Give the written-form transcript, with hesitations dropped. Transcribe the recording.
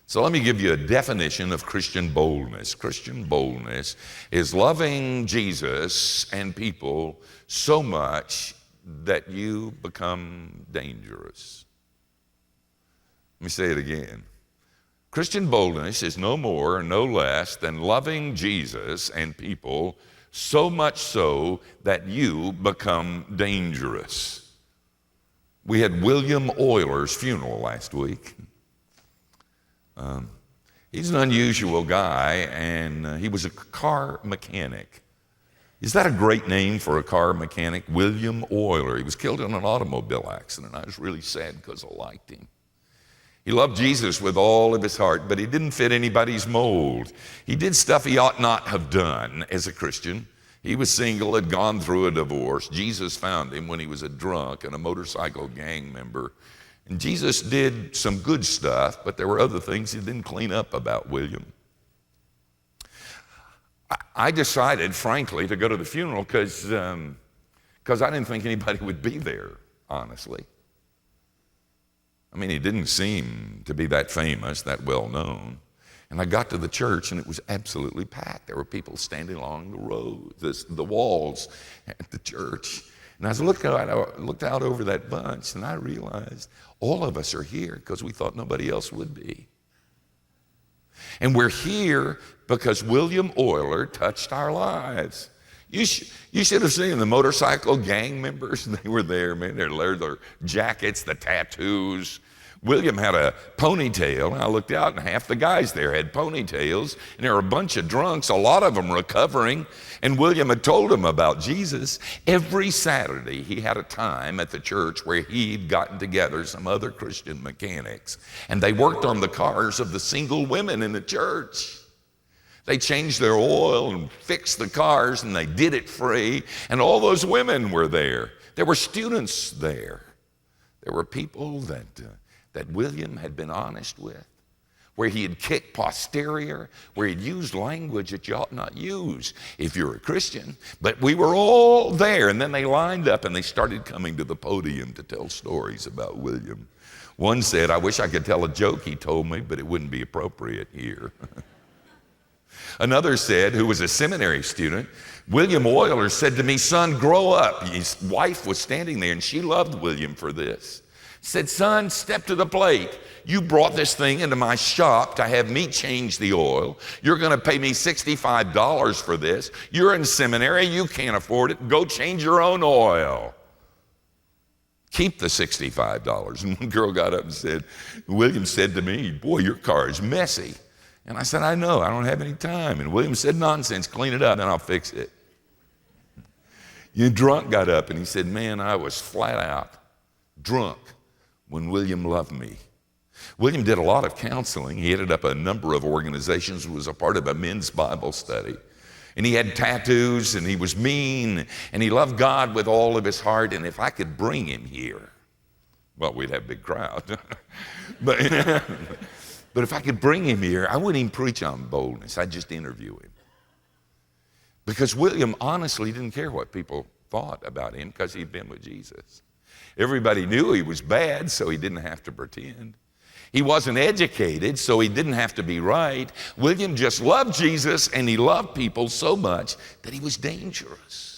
So let me give you a definition of Christian boldness. Christian boldness is loving Jesus and people so much that you become dangerous. Let me say it again. Christian boldness is no more, no less than loving Jesus and people so much so that you become dangerous. We had William Oyler's funeral last week. He's an unusual guy, and he was a car mechanic. Is that a great name for a car mechanic? William Oyler. He was killed in an automobile accident. I was really sad because I liked him. He loved Jesus with all of his heart, but he didn't fit anybody's mold. He did stuff he ought not have done as a Christian. He was single, had gone through a divorce. Jesus found him when he was a drunk and a motorcycle gang member. And Jesus did some good stuff, but there were other things he didn't clean up about William. I decided, frankly, to go to the funeral because I didn't think anybody would be there, honestly. I mean, he didn't seem to be that famous, that well known. And I got to the church, and it was absolutely packed. There were people standing along the road, the walls at the church. And I looked out over that bunch, and I realized all of us are here because we thought nobody else would be. And we're here because William Oyler touched our lives. You should have seen the motorcycle gang members. They were there, man. Their leather jackets, the tattoos. William had a ponytail, and I looked out, and half the guys there had ponytails, and there were a bunch of drunks, a lot of them recovering, and William had told them about Jesus. Every Saturday, he had a time at the church where he'd gotten together some other Christian mechanics, and they worked on the cars of the single women in the church. They changed their oil and fixed the cars, and they did it free, and all those women were there. There were students there. There were people that William had been honest with, where he had kicked posterior, where he'd used language that you ought not use if you're a Christian. But we were all there, and then they lined up and they started coming to the podium to tell stories about William. One said, "I wish I could tell a joke he told me, but it wouldn't be appropriate here." Another said, who was a seminary student, William Oyler said to me, "Son, grow up." His wife was standing there, and she loved William for this. Said, "Son, step to the plate. You brought this thing into my shop to have me change the oil. You're going to pay me $65 for this. You're in seminary. You can't afford it. Go change your own oil. Keep the $65. And one girl got up and said, William said to me, "Boy, your car is messy." And I said, "I know. I don't have any time." And William said, "Nonsense. Clean it up, and I'll fix it." Your drunk got up, and he said, "Man, I was flat out drunk when William loved me." William did a lot of counseling. He headed up a number of organizations, was a part of a men's Bible study. And he had tattoos, and he was mean, and he loved God with all of his heart. And if I could bring him here, well, we'd have a big crowd. But if I could bring him here, I wouldn't even preach on boldness. I'd just interview him. Because William honestly didn't care what people thought about him because he'd been with Jesus. Everybody knew he was bad, so he didn't have to pretend. He wasn't educated, so he didn't have to be right. William just loved Jesus, and he loved people so much that he was dangerous.